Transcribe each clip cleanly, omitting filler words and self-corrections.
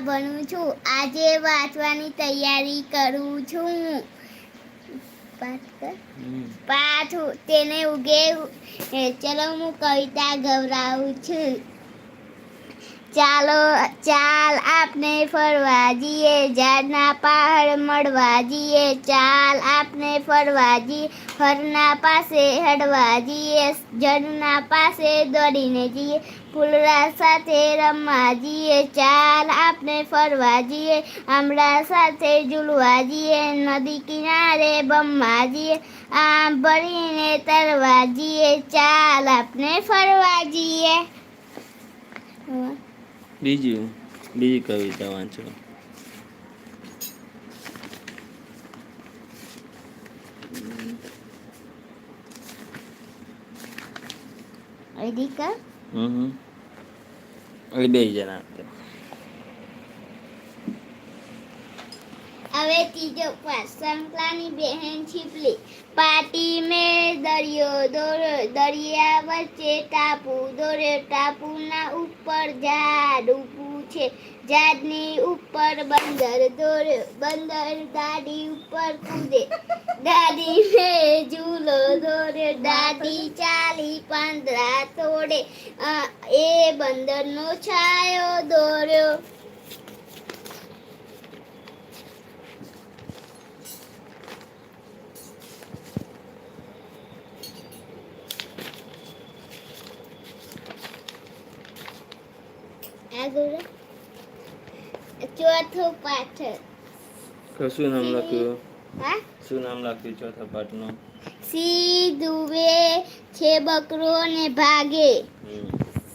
ભણું છું. આજે વાંચવાની તૈયારી કરું છું. પાઠ તેને ઉગે. ચલો હું કવિતા ગવરાવું છું. ચાલ આપણે ફરવા જઈએ, ઝાડના પહાડ મળવા જઈએ. ચાલ આપણે ફરવા જઈએ, હરના પાસે હડવા જઈએ. ઝરણા પાસે દોડીને જઈએ, ફૂલડા સાથે રમવા જઈએ. ચાલ આપણે ફરવા જઈએ, આંબળા સાથે ઝૂલવા જઈએ. નદી કિનારે રમવા જઈએ, આમ ભરીને તરવા જઈએ. ચાલ આપણે ફરવા જઈએ. બીજી કવિતા વાંચો. બે જણા હવે ત્રીજો પાઠ. સંકલાની બહેન છીપલી. પાટી મેં દરિયો દોર્યો, દરિયા વચ્ચે ટાપુ દોર્યો. ટાપુના ઉપર ઝાડ ઊભું છે, ઝાડની ઉપર બંદર દોર્યો. બંદર દાદી ઉપર કૂદે, દાદીને ઝૂલો દોર્યો. દાદી ચાલી પાંદડા તોડે, એ બંદરનો છાયો દોર્યો. ચોથો પાઠ. શું નામ લખ્યું? શું નામ લખ્યું ચોથા પાઠનું? સીધુવે છે બકરો ને ભાગે.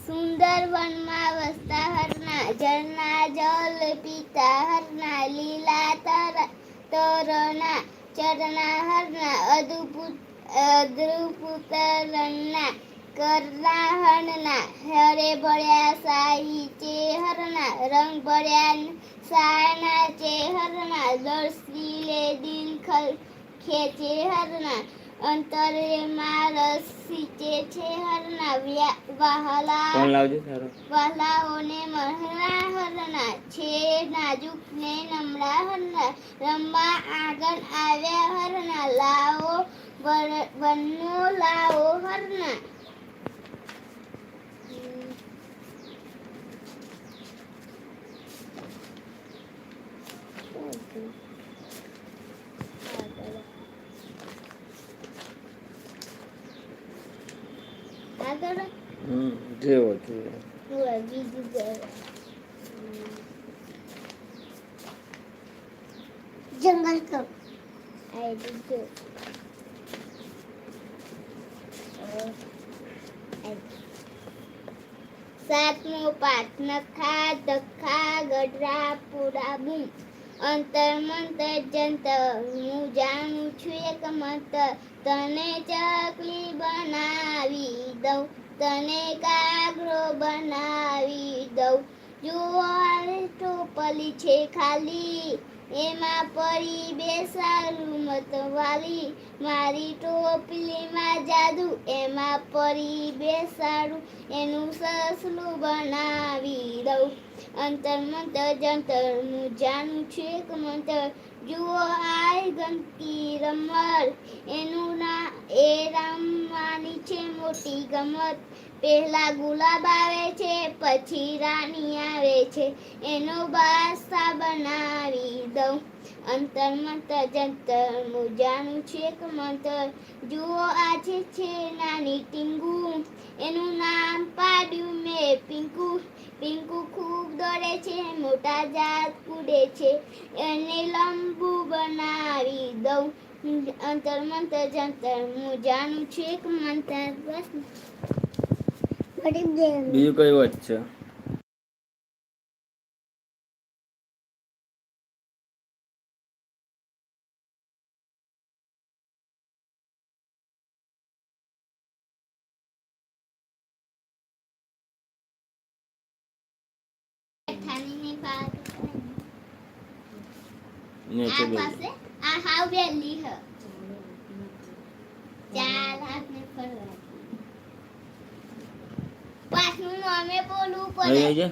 સુંદર વનમાં વસતા હરના, ઝરણા જલ પીતા હરના. લીલા તરના ચરના હરના, અદ્ભુત રણના કરના હરના. હરે ભળ્યા શાહી ચેહરના, રંગ ભળ્યા સાના ચેહરના. દર્શીલે દિલ ખેંચે હરના, અંતરે માં રસ સિંચે છે હરના. વહાલાઓને મહરા હરના, છે નાજુક ને નમરા હરના. રમવા આગળ આવ્યા હરના, લાવો વનનો લાવો હરના. જંગલ કો સાતમો પાઠ. નખા ધખા ગઢરા પૂરા બૂમ. અંતર મંતર જંતર, હું જાણું છું એક મંતર. તને ચકલી બનાવી દઉં, તને કાગડો બનાવી દઉં. જુઓ આ ટોપલી છે ખાલી, એમાં પરી બેસાડું મતવાલી. મારી ટોપલીમાં જાદુ, એમાં પરી બેસાડું, એનું સસલું બનાવી દઉં. અંતર મંતર જંતર, હું જાણું છું એક મંતર. જુઓ આ ગમતી રમત, એ રમવાની છે મોટી ગમત. પહેલા ગુલાબ આવે છે, પછી રાની આવે છે, એનો બાદશાહ બનાવી દઉં. અંતર મંતર જંતર, હું જાણું છું એક મંતર. જુઓ આ છે નાની ટીંગુ, એનું નામ પાડ્યું મેં પિંકુ. પિંકુ ખૂબ દોડે છે, મોટા ઝાડ કૂદે છે, એને લંબુ બનાવી દઉં. અંતર મંતર જંતર, હું જાણું છું એક મંતર. બસ. બીજું કઈ વાત છે? પાછનું નામે બોલવું પડે.